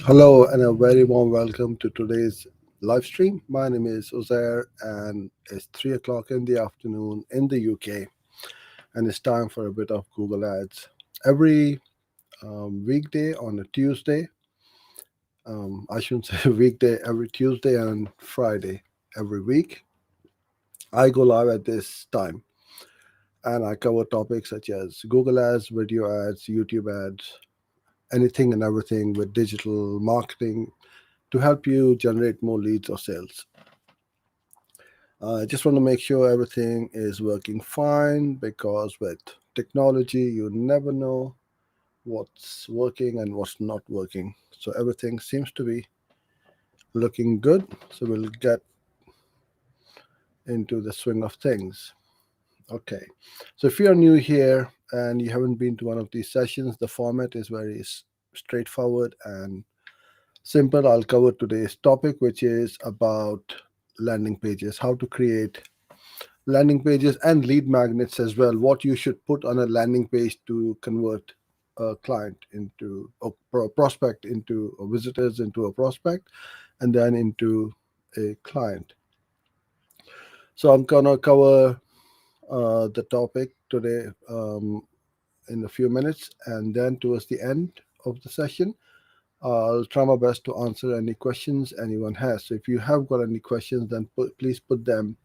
Hello and a very warm welcome to today's live stream. My name is Uzair and it's 3 o'clock in the afternoon in the UK and it's time for a bit of Google Ads. Every weekday on a Tuesday, I shouldn't say weekday, every Tuesday and Friday every week, I go live at this time and I cover topics such as Google Ads, video ads, YouTube ads, anything and everything with digital marketing to help you generate more leads or sales. I just want to make sure everything is working fine because with technology, you never know what's working and what's not working. So everything seems to be looking good. So we'll get into the swing of things. Okay. So if you're new here and you haven't been to one of these sessions, the format is very straightforward and simple. I'll cover today's topic, which is about landing pages, how to create landing pages and lead magnets as well, what you should put on a landing page to convert a client into a prospect into or visitors into a prospect and then into a client. So I'm gonna cover the topic today in a few minutes, and then towards the end of the session I'll try my best to answer any questions anyone has. So if you have got any questions, then please put them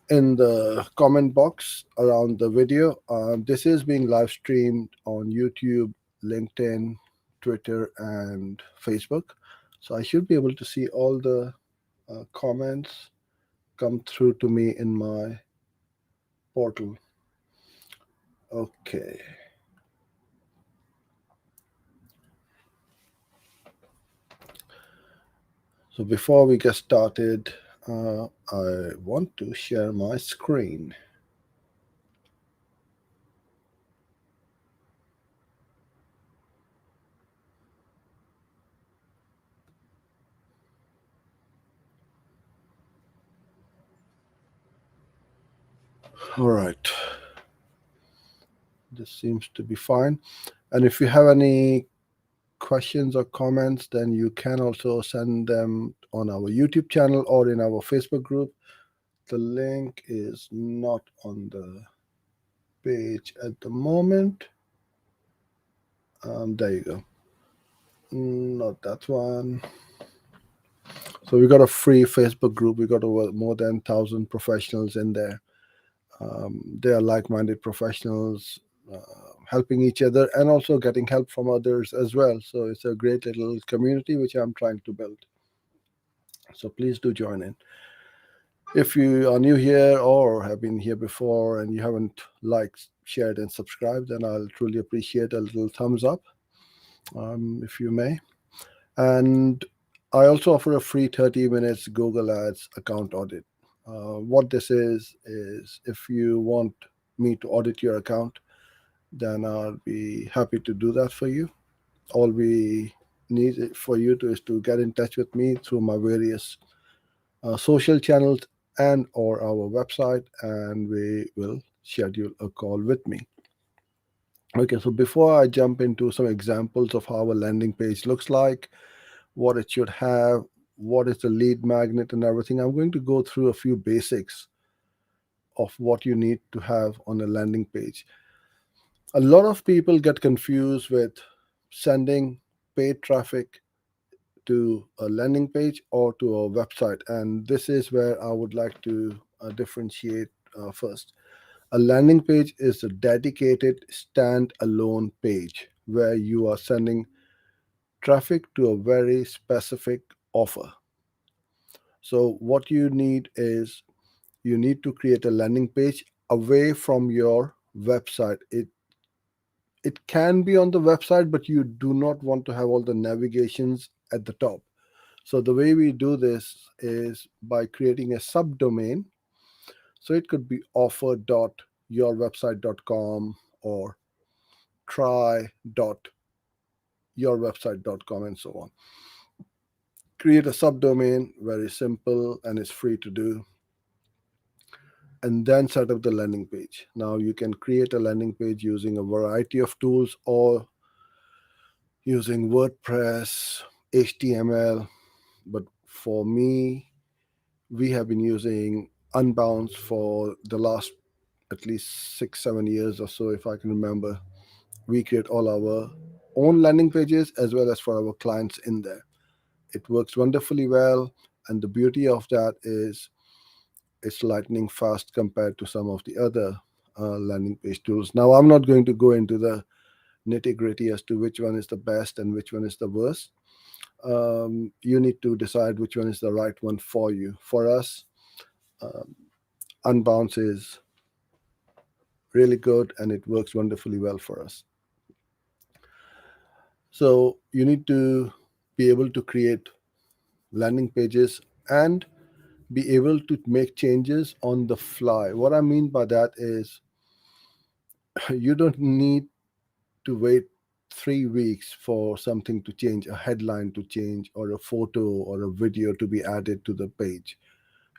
in the comment box around the video. This is being live streamed on YouTube, LinkedIn, Twitter, and Facebook. So I should be able to see all the comments come through to me in my portal. Okay. So before we get started, I want to share my screen. All right. This seems to be fine. And if you have any questions or comments, then you can also send them on our YouTube channel or in our Facebook group. The link is not on the page at the moment. There you go. Not that one. So we got a free Facebook group. We got over more than 1,000 professionals in there. They are like-minded professionals helping each other and also getting help from others as well. So it's a great little community which I'm trying to build. So please do join in. If you are new here or have been here before and you haven't liked, shared, and subscribed, then I'll truly appreciate a little thumbs up, if you may. And I also offer a free 30 minutes Google Ads account audit. What this is if you want me to audit your account, then I'll be happy to do that for you. All we need for you to is to get in touch with me through my various social channels and or our website, and we will schedule a call with me. Okay, so before I jump into some examples of how a landing page looks like, what it should have, what is the lead magnet and everything, I'm going to go through a few basics of what you need to have on a landing page. A lot of people get confused with sending paid traffic to a landing page or to a website, and this is where I would like to differentiate first. A landing page is a dedicated stand-alone page where you are sending traffic to a very specific offer. So what you need is you need to create a landing page away from your website. It can be on the website, but you do not want to have all the navigations at the top. So the way we do this is by creating a subdomain. So it could be offer.yourwebsite.com or try.yourwebsite.com and so on. Create a subdomain, very simple, and it's free to do. And then set up the landing page. Now you can create a landing page using a variety of tools, or using WordPress, HTML. But for me, we have been using Unbounce for the last at least 6, 7 years or so, if I can remember. We create all our own landing pages as well as for our clients in there. It works wonderfully well, and the beauty of that is it's lightning fast compared to some of the other landing page tools. Now, I'm not going to go into the nitty gritty as to which one is the best and which one is the worst. You need to decide which one is the right one for you. For us, um, Unbounce is really good and it works wonderfully well for us. So you need to be able to create landing pages and be able to make changes on the fly. What I mean by that is you don't need to wait 3 weeks for something to change, a headline to change, or a photo or a video to be added to the page.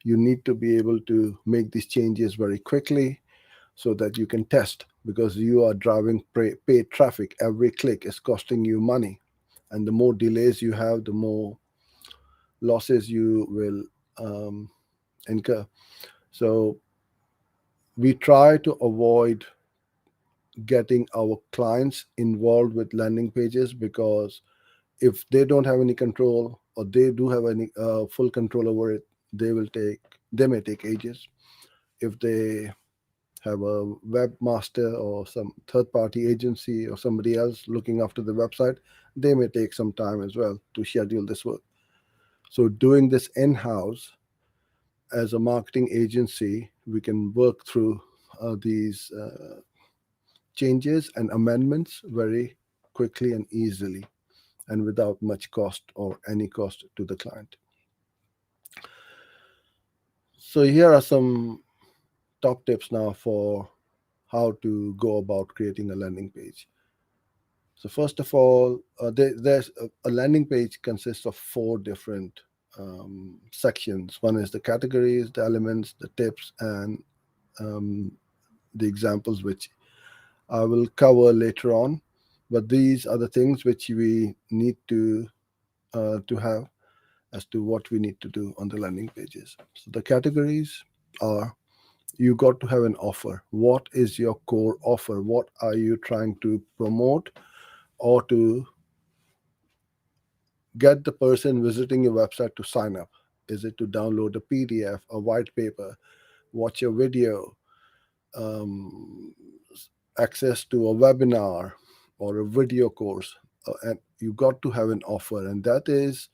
You need to be able to make these changes very quickly so that you can test, because you are driving paid traffic. Every click is costing you money. And the more delays you have, the more losses you will incur. So we try to avoid getting our clients involved with landing pages, because if they don't have any control or they do have any full control over it, they may take ages. If they have a webmaster or some third party agency or somebody else looking after the website, they may take some time as well to schedule this work. So doing this in house as a marketing agency, we can work through these changes and amendments very quickly and easily and without much cost or any cost to the client. So here are some top tips now for how to go about creating a landing page. So first of all, there's a landing page consists of four different sections. One is the categories, the elements, the tips, and um, the examples, which I will cover later on. But these are the things which we need to have as to what we need to do on the landing pages. So the categories are: you got to have an offer. What is your core offer? What are you trying to promote or to get the person visiting your website to sign up? Is it to download a PDF, a white paper, watch a video, um, access to a webinar or a video course? And you got to have an offer, and that is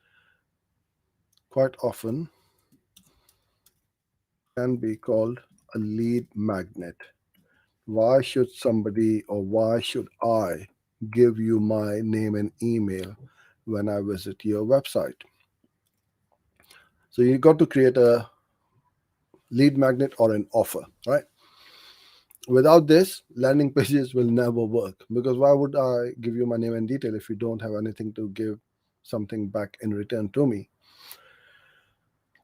quite often can be called a lead magnet. Why should somebody or why should I give you my name and email when I visit your website? So you got to create a lead magnet or an offer, right? Without this, landing pages will never work, because why would I give you my name and detail if you don't have anything to give something back in return to me?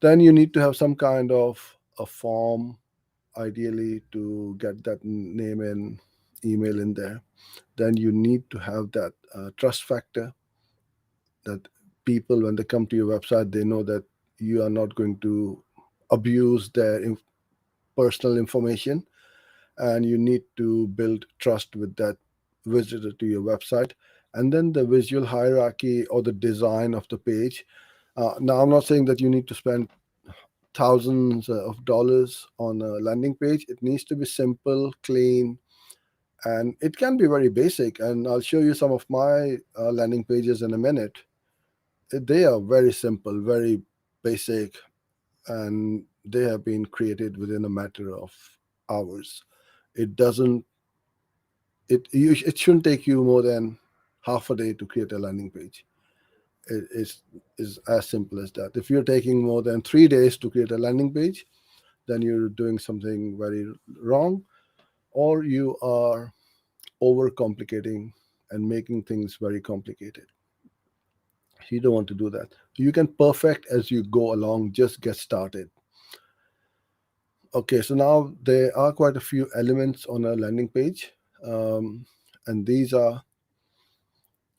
Then you need to have some kind of a form, ideally, to get that name and email in there. Then you need to have that trust factor, that people, when they come to your website, they know that you are not going to abuse their personal information, and you need to build trust with that visitor to your website. And then the visual hierarchy or the design of the page. Now, I'm not saying that you need to spend thousands of dollars on a landing page. It needs to be simple, clean, and it can be very basic. And I'll show you some of my landing pages in a minute. They are very simple, very basic, and they have been created within a matter of hours. It doesn't it shouldn't take you more than half a day to create a landing page. It is as simple as that. If you're taking more than 3 days to create a landing page, then you're doing something very wrong, or you are overcomplicating and making things very complicated. You don't want to do that. You can perfect as you go along, just get started. Okay, so now there are quite a few elements on a landing page, and these are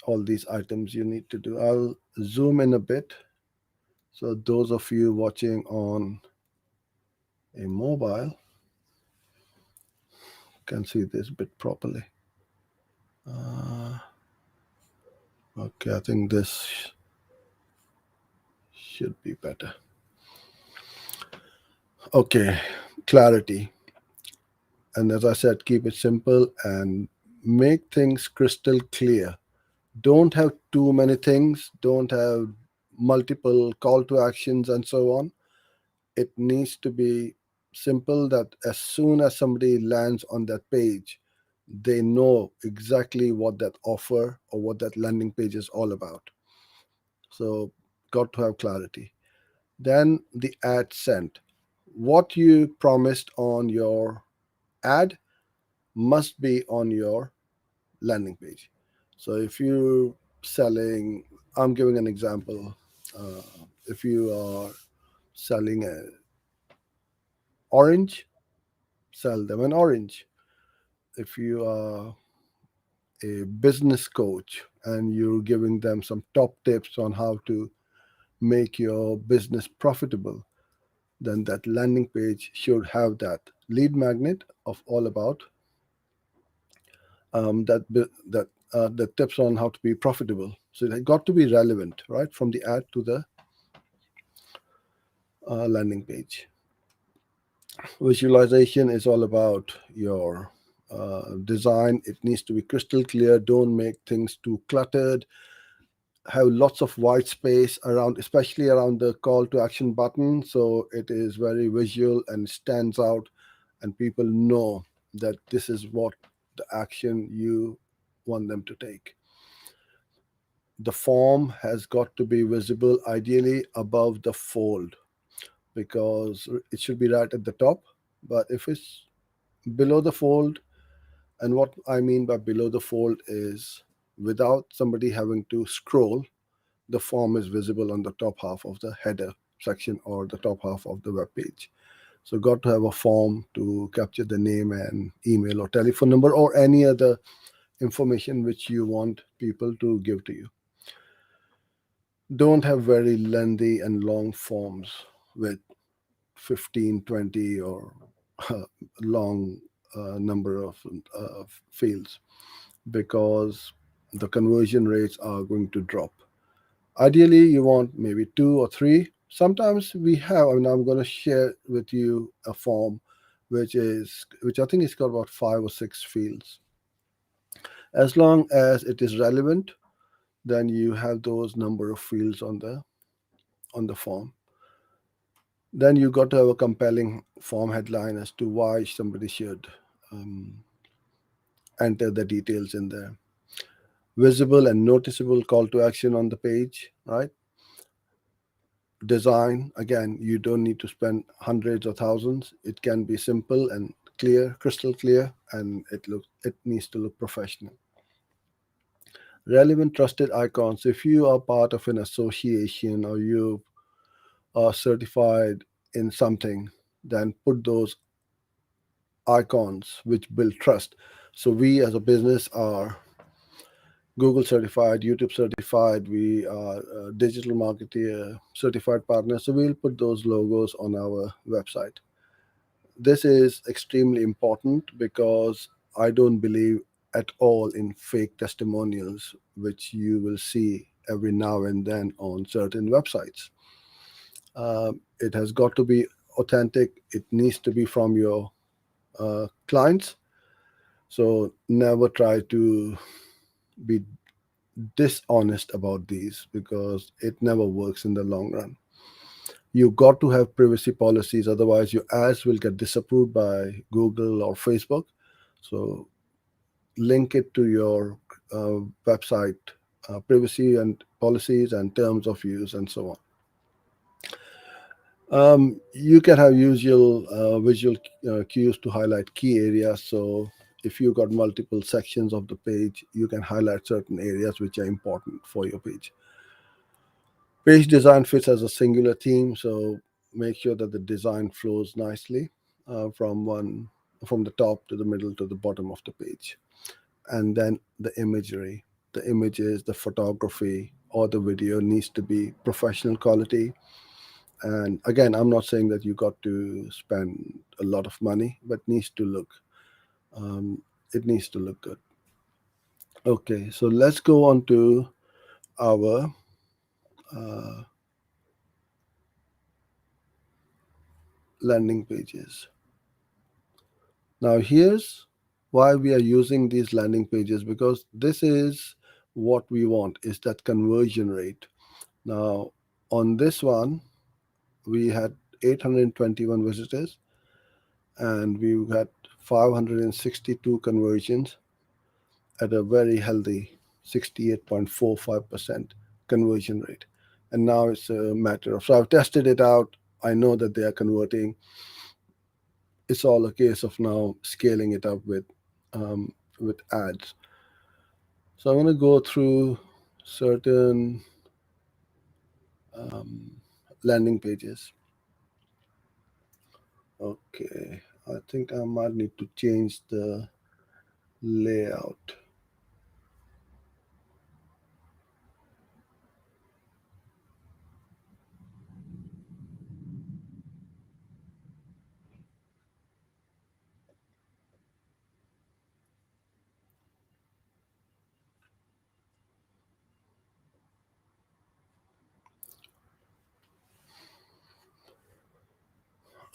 all these items you need to do. I'll zoom in a bit so those of you watching on a mobile can see this bit properly. Uh, okay, I think this should be better. Okay, clarity. And as I said, keep it simple and make things crystal clear. Don't have too many things, don't have multiple call to actions and so on. It needs to be simple that as soon as somebody lands on that page, they know exactly what that offer or what that landing page is all about. So, got to have clarity. Then the ad sent. What you promised on your ad must be on your landing page. So if you're selling, I'm giving an example. Uh, if you are selling a orange, sell them an orange. If you are a business coach and you're giving them some top tips on how to make your business profitable, then that landing page should have that lead magnet of all about the tips on how to be profitable. So it got to be relevant, right, from the ad to the landing page. Visualization is all about your design. It needs to be crystal clear. Don't make things too cluttered. Have lots of white space around, especially around the call to action button, so it is very visual and stands out, and people know that this is what the action you want them to take. The form has got to be visible, ideally above the fold, because it should be right at the top. But if it's below the fold, and what I mean by below the fold is without somebody having to scroll, the form is visible on the top half of the header section or the top half of the web page. So, got to have a form to capture the name and email or telephone number or any other information which you want people to give to you. Don't have very lengthy and long forms with 15, 20, or long number of fields, because the conversion rates are going to drop. Ideally, you want maybe two or three. Sometimes we have, I mean, I'm going to share with you a form which I think it's got about 5 or 6 fields. As long as it is relevant, then you have those number of fields on the form. Then you got to have a compelling form headline as to why somebody should um, enter the details in there. Visible and noticeable call to action on the page, right? Design, again, you don't need to spend hundreds or thousands. It can be simple and clear, crystal clear, and it needs to look professional. Relevant trusted icons. If you are part of an association or you are certified in something, then put those icons which build trust. So we as a business are Google certified, YouTube certified, we are digital marketer certified partners. So we'll put those logos on our website. This is extremely important because I don't believe at all in fake testimonials, which you will see every now and then on certain websites. It has got to be authentic, it needs to be from your clients. So never try to be dishonest about these because it never works in the long run. You got to have privacy policies, otherwise your ads will get disapproved by Google or Facebook. So link it to your website privacy and policies and terms of use and so on. You can have usual visual cues to highlight key areas. So if you got multiple sections of the page, you can highlight certain areas which are important for your page. Page design fits as a singular theme, so make sure that the design flows nicely from the top to the middle to the bottom of the page. And then the imagery. the images, the photography, or the video needs to be professional quality. And again, I'm not saying that you got to spend a lot of money, but um, it needs to look good. Okay, so let's go on to our uh, landing pages. Now, here's why we are using these landing pages, because this is what we want, is that conversion rate. Now, on this one, we had 821 visitors and we had 562 conversions at a very healthy 68.45% conversion rate. And now it's a matter of, so I've tested it out. I know that they are converting. It's all a case of now scaling it up with ads. So I'm going to go through certain um, landing pages. Okay, I think I might need to change the layout.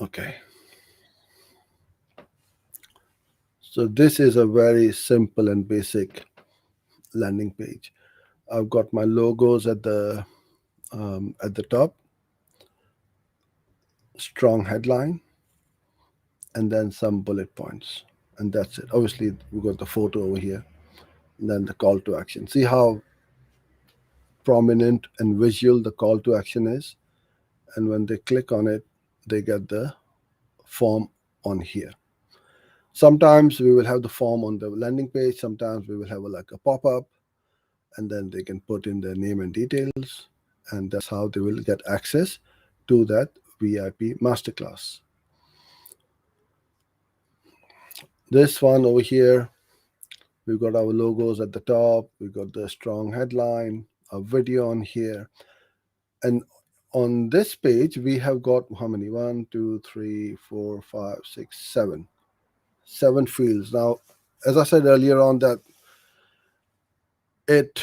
Okay, so this is a very simple and basic landing page. I've got my logos at the top, strong headline, and then some bullet points, and that's it. Obviously, we've got the photo over here, and then the call to action. See how prominent and visual the call to action is, and when they click on it, they get the form on here. Sometimes we will have the form on the landing page. Sometimes we will have like a pop-up, and then they can put in their name and details, and that's how they will get access to that VIP masterclass. This one over here, we've got our logos at the top, we've got the strong headline, a video on here, and on this page we have got how many? 1, 2, 3, 4, 5, 6, 7 fields. Now, as I said earlier on, that it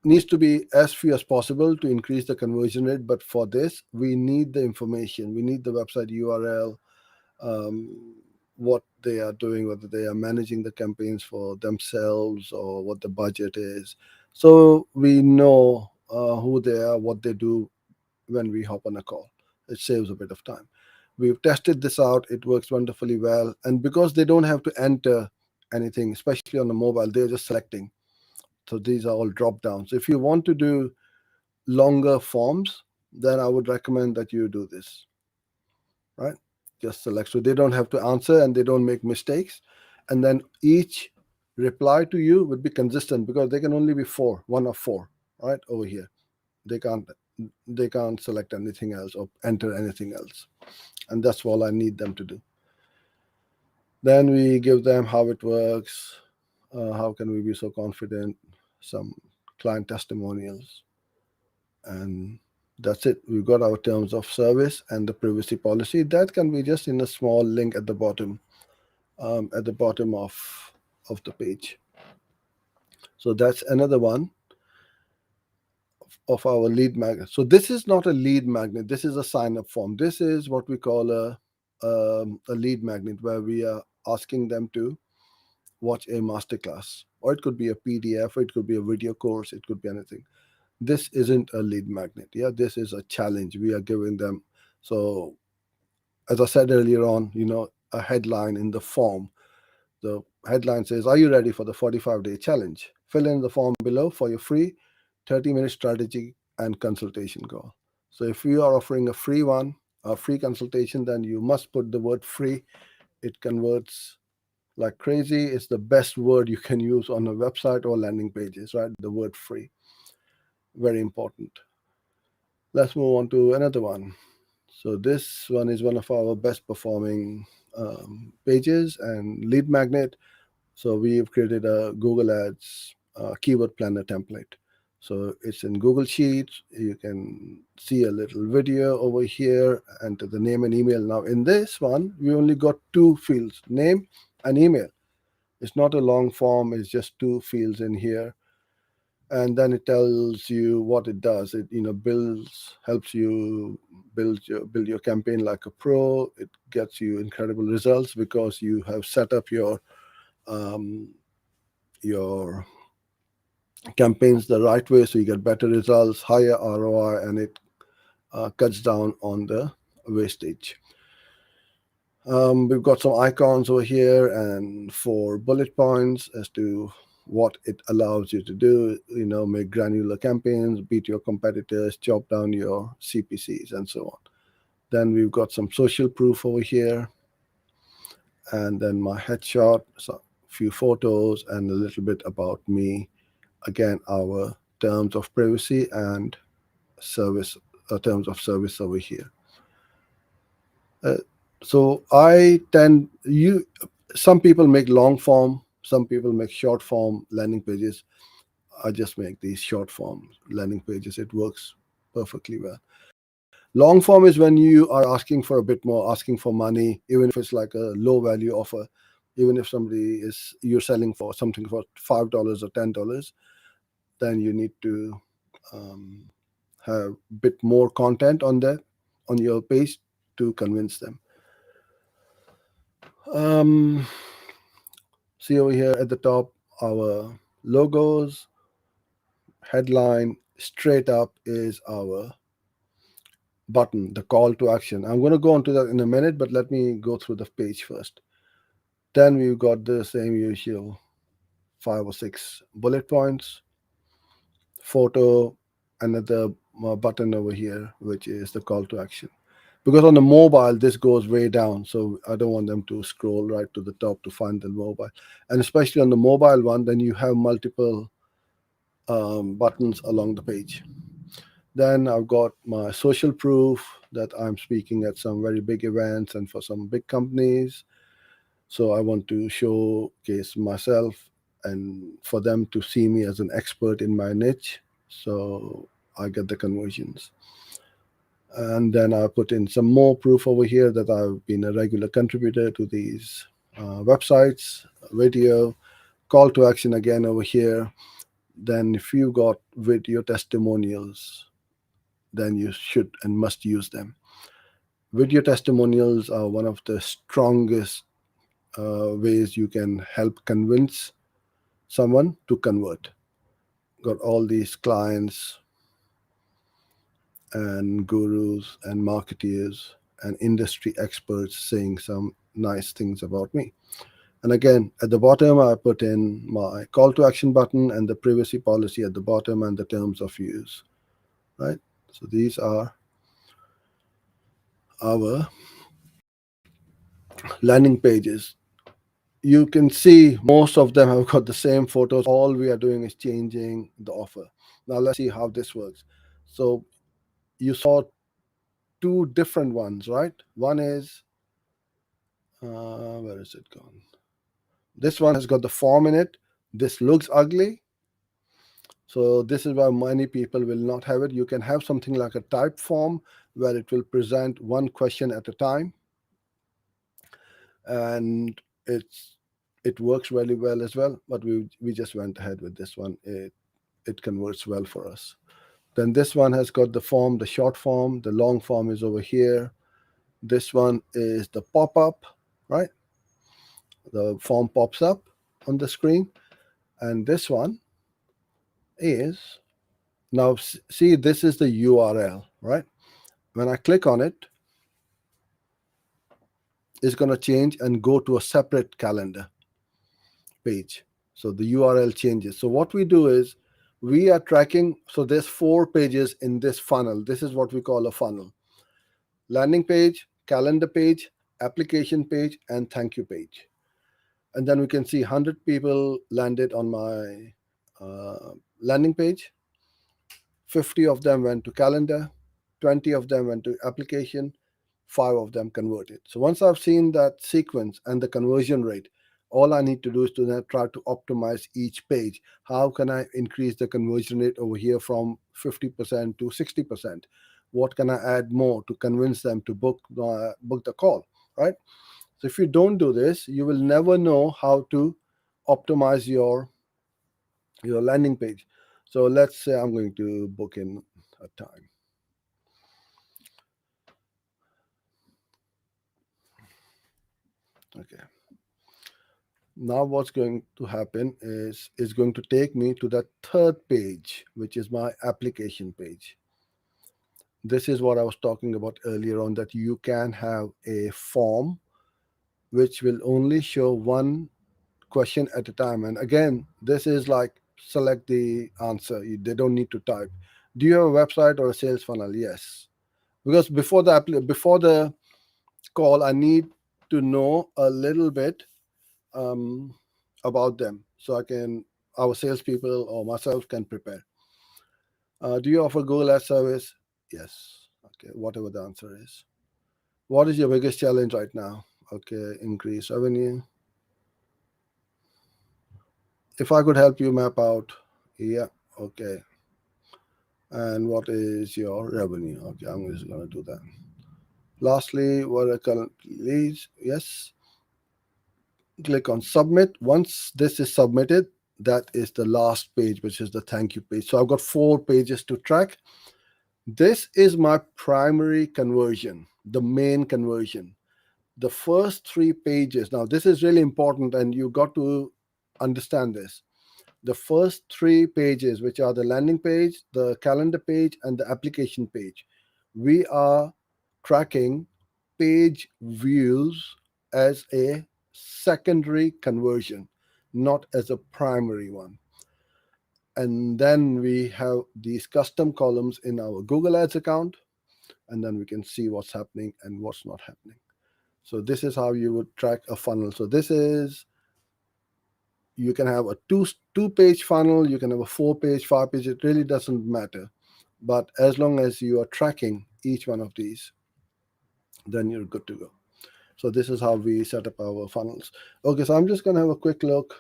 needs to be as few as possible to increase the conversion rate, but for this we need the information. We need the website URL, what they are doing, whether they are managing the campaigns for themselves or what the budget is, so we know who they are, what they do when we hop on a call. It saves a bit of time. We've tested this out, it works wonderfully well, and because they don't have to enter anything, especially on the mobile, they're just selecting. So these are all drop downs. If you want to do longer forms, then I would recommend that you do this, right? Just select. So they don't have to answer and they don't make mistakes. And then each reply to you would be consistent, because they can only be one of four, right? Over here. They can't select anything else or enter anything else. And that's all I need them to do. Then we give them how it works, how can we be so confident, some client testimonials, and that's it. We've got our terms of service and the privacy policy. That can be just in a small link at the bottom, of the page. So that's another one of our lead magnet. So this is not a lead magnet. This is a sign up form. This is what we call a lead magnet, where we are asking them to watch a masterclass, or it could be a PDF, or it could be a video course, it could be anything. This isn't a lead magnet. Yeah, this is a challenge we are giving them. So as I said earlier on, a headline in the form. The headline says, "Are you ready for the 45-day challenge? Fill in the form below for your free 30-minute strategy and consultation call." So if you are offering a free consultation, then you must put the word free. It converts like crazy. It's the best word you can use on a website or landing pages, right? The word free. Very important. Let's move on to another one. So this one is one of our best performing pages and lead magnet. So we've created a Google Ads keyword planner template. So it's in Google Sheets. You can see a little video over here, enter the name and email. Now in this one, we only got two fields, name and email. It's not a long form, it's just two fields in here. And then it tells you what it does. It helps you build your campaign like a pro. It gets you incredible results because you have set up um, your campaigns the right way, so you get better results, higher ROI, and it cuts down on the wastage. We've got some icons over here and 4 bullet points as to what it allows you to do. Make granular campaigns, beat your competitors, chop down your CPCs, and so on. Then we've got some social proof over here, and then my headshot, so few photos, and a little bit about me. Again, our terms of privacy and service, terms of service over here. Uh, so I tend you. Some people make long form, some people make short form landing pages. I just make these short form landing pages. It works perfectly well. Long form is when you are asking for a bit more, asking for money, even if it's like a low value offer. Even if you're selling for something for $5 or $10, then you need to um, have a bit more content on your page to convince them. Um, See over here at the top, our logos, headline, straight up is our button, the call to action. I'm going to go into that in a minute, but let me go through the page first. Then we've got the same usual 5 or 6 bullet points, photo, another button over here, which is the call to action. Because on the mobile, this goes way down, so I don't want them to scroll right to the top to find the mobile. And especially on the mobile one, then you have multiple buttons along the page. Then I've got my social proof that I'm speaking at some very big events and for some big companies. So I want to showcase myself and for them to see me as an expert in my niche. So I get the conversions. And then I put in some more proof over here that I've been a regular contributor to these websites, video, call to action again over here. Then if you got video testimonials, then you should and must use them. Video testimonials are one of the strongest ways you can help convince someone to convert. Got all these clients and gurus and marketeers and industry experts saying some nice things about me. And again, at the bottom, I put in my call to action button and the privacy policy at the bottom and the terms of use, right? So these are our landing pages. You can see most of them have got the same photos. All we are doing is changing the offer. Now let's see how this works. So you saw two different ones, right? One is, where is it gone? This one has got the form in it. This looks ugly. So this is why many people will not have it. You can have something like a type form where it will present one question at a time. And it works really well as well. But we just went ahead with this one. It converts well for us. Then this one has got the form, the short form. The long form is over here. This one is the pop-up, right? The form pops up on the screen. And this one is, now see, this is the URL, right? When I click on it, it's going to change and go to a separate calendar page. So the URL changes. So what we do is we are tracking. So there's 4 pages in this funnel. This is what we call a funnel: landing page, calendar page, application page, and thank you page. And then we can see 100 people landed on my landing page. 50 of them went to calendar, 20 of them went to application, 5 of them converted. So once I've seen that sequence and the conversion rate, All I need to do is to then try to optimize each page. How can I increase the conversion rate over here from 50% to 60%? What can I add more to convince them to book the call, right? So if you don't do this, you will never know how to optimize your landing page. So let's say I'm going to book in a time. Okay. Now what's going to happen is it's going to take me to the third page, which is my application page. This is what I was talking about earlier on, that you can have a form which will only show one question at a time. And again, this is like select the answer. They don't need to type. Do you have a website or a sales funnel? Yes. Because before the call, I need to know a little bit um, about them, so our salespeople or myself can prepare. Do you offer Google Ads service? Yes. Okay, whatever the answer is. What is your biggest challenge right now? Okay, increase revenue. If I could help you map out, yeah, okay. And what is your revenue? Okay, I'm just going to do that. Lastly, what are current leads? Yes. Click on submit. Once this is submitted, that is the last page, which is the thank you page. So I've got 4 pages to track. This is my primary conversion, the main conversion. The first 3 pages, now this is really important and you got to understand this. The first 3 pages, which are the landing page, the calendar page, and the application page, we are tracking page views as a secondary conversion, not as a primary one. And then we have these custom columns in our Google Ads account, and then we can see what's happening and what's not happening. So this is how you would track a funnel. So this is, you can have a two page funnel, you can have a 4-page, 5-page, it really doesn't matter. But as long as you are tracking each one of these, then you're good to go. So this is how we set up our funnels. Okay, so I'm just going to have a quick look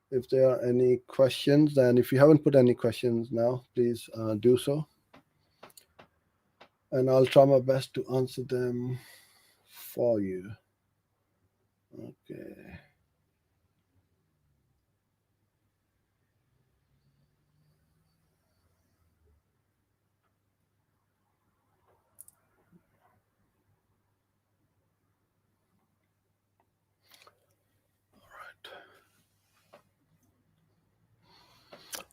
if there are any questions. And if you haven't put any questions now, please do so. And I'll try my best to answer them for you. Okay.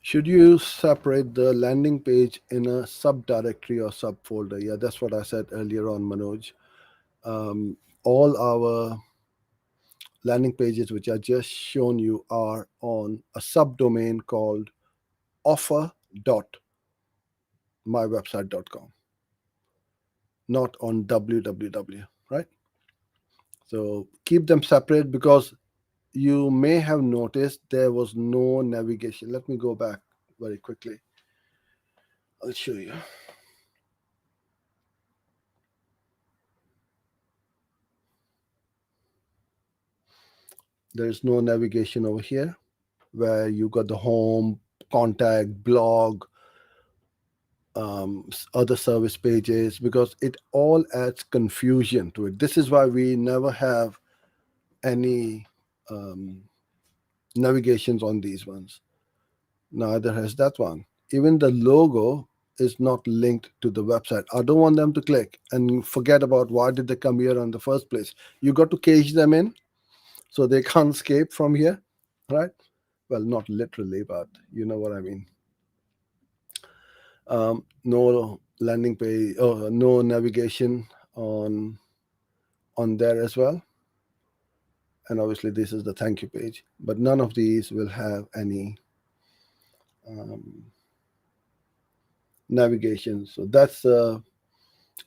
Should you separate the landing page in a subdirectory or subfolder? Yeah, that's what I said earlier on, Manoj. All our landing pages, which I just shown you, are on a subdomain called offer.mywebsite.com, not on www, right? So keep them separate, because you may have noticed there was no navigation. Let me go back very quickly. I'll show you. There's no navigation over here, where you got the home, contact, blog, other service pages, because it all adds confusion to it. This is why we never have any navigations on these ones. Neither has that one. Even the logo is not linked to the website. I don't want them to click and forget about why did they come here in the first place. You got to cage them in so they can't escape from here, right? Well, not literally, but you know what I mean. No landing page, no navigation on there as well. And obviously this is the thank you page, but none of these will have any navigation. So that's a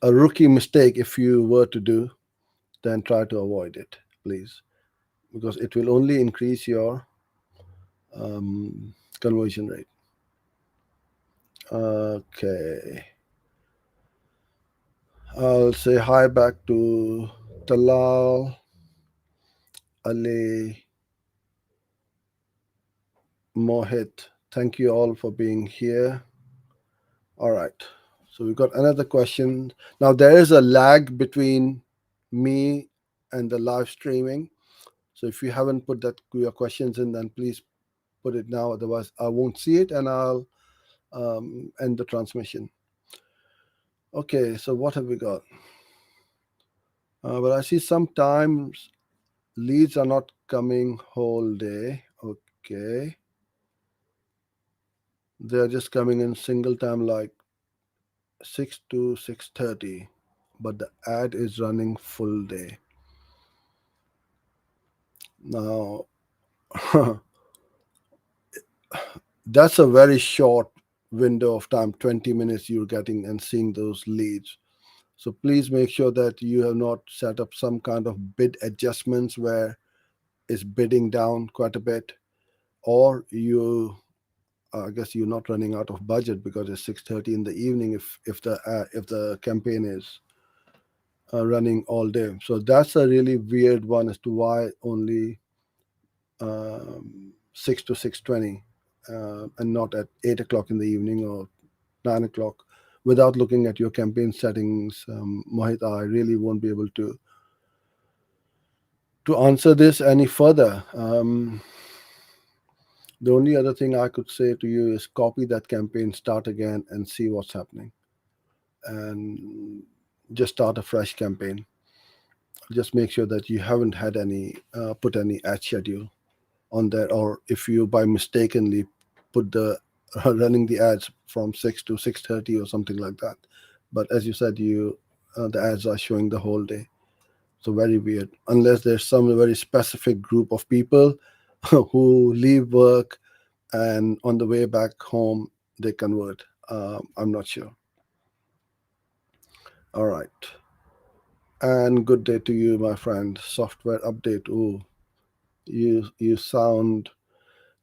rookie mistake. If you were to do, then try to avoid it, please, because it will only increase your conversion rate. Okay, I'll say hi back to Talal, Ali, Mohit. Thank you all for being here. All right. So we've got another question. Now there is a lag between me and the live streaming. So if you haven't put that your questions in, then please put it now. Otherwise, I won't see it, and I'll end the transmission. Okay. So what have we got? But I see sometimes leads are not coming whole day. Okay. They're just coming in single time, like 6 to 6:30, but the ad is running full day. Now, that's a very short window of time, 20 minutes you're getting and seeing those leads. So please make sure that you have not set up some kind of bid adjustments where it's bidding down quite a bit, or I guess you're not running out of budget because it's 6:30 in the evening if the campaign is running all day. So that's a really weird one as to why only 6 to 6:20 and not at 8 o'clock in the evening or 9 o'clock. Without looking at your campaign settings, Mohit, I really won't be able to answer this any further. The only other thing I could say to you is copy that campaign, start again, and see what's happening, and just start a fresh campaign. Just make sure that you haven't had any put any ad schedule on there, or if you by mistakenly put the running the ads from 6 to 6:30 or something like that. But as you said, you the ads are showing the whole day. So very weird. Unless there's some very specific group of people who leave work and on the way back home they convert. I'm not sure. All right. And good day to you, my friend. Software update. Oh, you sound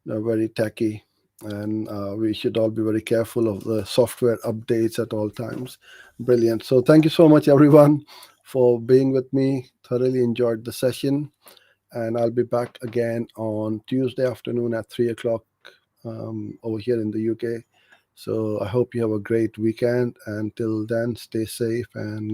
very techy, and we should all be very careful of the software updates at all times. Brilliant. So thank you so much, everyone, for being with me. Thoroughly enjoyed the session, and I'll be back again on Tuesday afternoon at 3 o'clock over here in the UK. So I hope you have a great weekend. Until then, stay safe and